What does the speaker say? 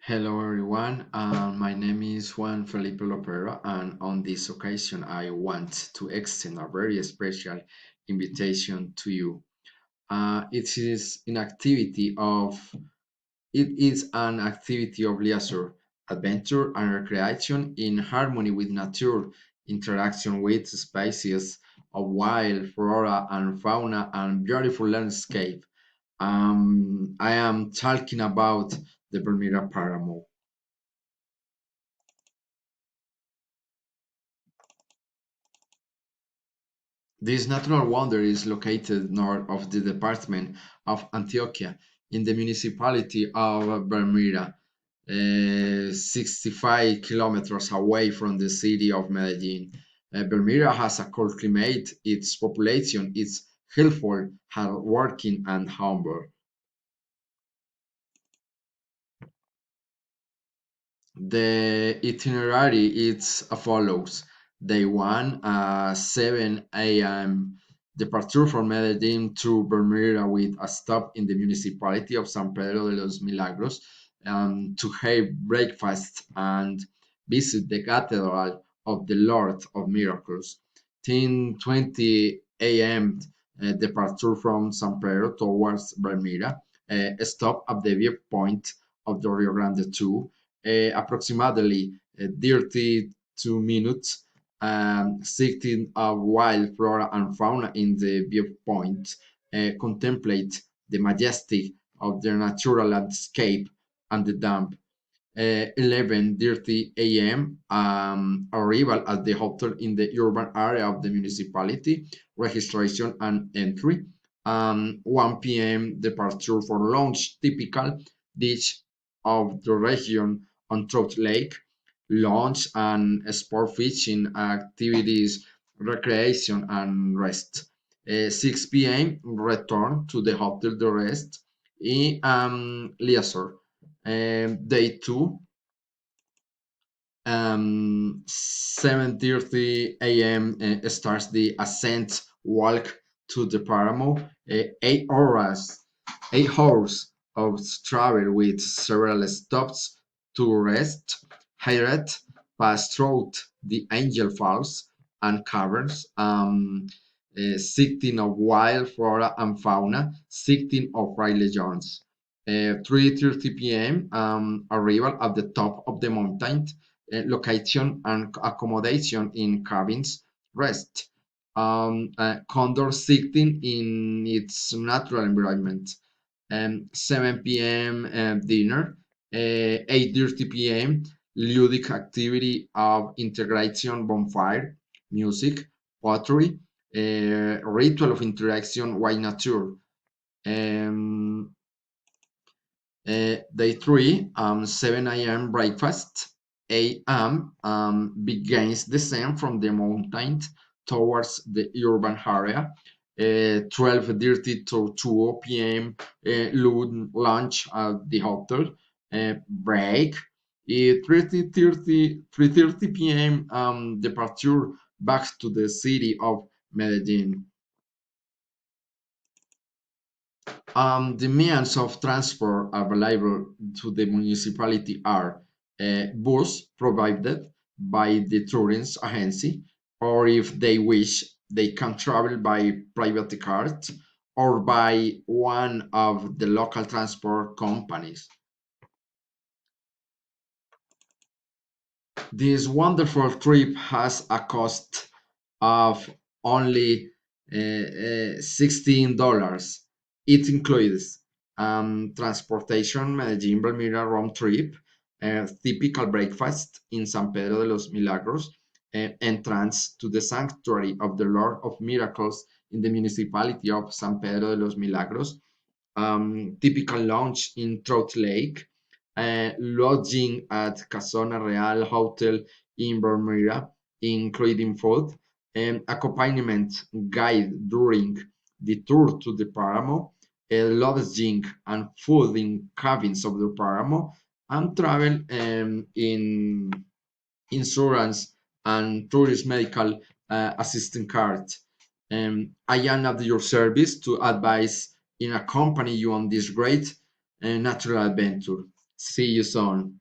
Hello everyone, my name is Juan Felipe Lopera, and on this occasion I want to extend a very special invitation to you. It is an activity of leisure, adventure, and recreation in harmony with nature, interaction with species of wild flora and fauna, and beautiful landscape. I am talking about the Bermuda Paramo. This natural wonder is located north of the department of Antioquia in the municipality of Bermuda, 65 kilometers away from the city of Medellin. Bermuda has a cold climate. Its population is helpful, hardworking, and humble. The itinerary is as follows. Day one, 7 a.m. departure from Medellin to Bermuda with a stop in the municipality of San Pedro de los Milagros to have breakfast and visit the Cathedral of the Lord of Miracles. 10:20 a.m. Departure from San Pedro towards Bermuda. Stop at the viewpoint of the Rio Grande 2, approximately 32 minutes, sitting of wild flora and fauna in the viewpoint, contemplate the majesty of the natural landscape and the dam. 11:30 a.m. Arrival at the hotel in the urban area of the municipality, registration and entry. 1 p.m. departure for lunch, typical dish of the region on Trout Lake, lunch and sport fishing activities, recreation and rest. 6 p.m. return to the hotel the rest in leisure. Day two, 7:30 a.m. Starts the ascent walk to the Paramo. 8 hours of travel with several stops to rest, hydrate, pass through the Angel Falls and caverns. Sighting of wild flora and fauna, sighting of Riley Jones. 3:30 p.m. Arrival at the top of the mountain, location and accommodation in cabins, rest. Condor sighting in its natural environment. 7 p.m. Dinner. 8:30 p.m. Ludic activity of integration, bonfire, music, pottery, ritual of interaction, white nature. Um, Day three, 7 a.m. breakfast. 8 a.m. Begins descent from the mountain towards the urban area. 12:30 to 2 p.m. Lunch at the hotel. Break. 3:30 p.m. Departure back to the city of Medellin. The means of transport available to the municipality are bus provided by the tourist agency, or if they wish, they can travel by private cars or by one of the local transport companies. This wonderful trip has a cost of only $16. It includes transportation, Medellin, Bermuda round trip, typical breakfast in San Pedro de los Milagros, entrance to the sanctuary of the Lord of Miracles in the municipality of San Pedro de los Milagros, typical lunch in Trout Lake, lodging at Casona Real Hotel in Bermuda, including food, and accompaniment guide during the tour to the Paramo, lodging and food in cabins of the Paramo, and travel in insurance and tourist medical assistant card. I am at your service to advise and accompany you on this great natural adventure. See you soon.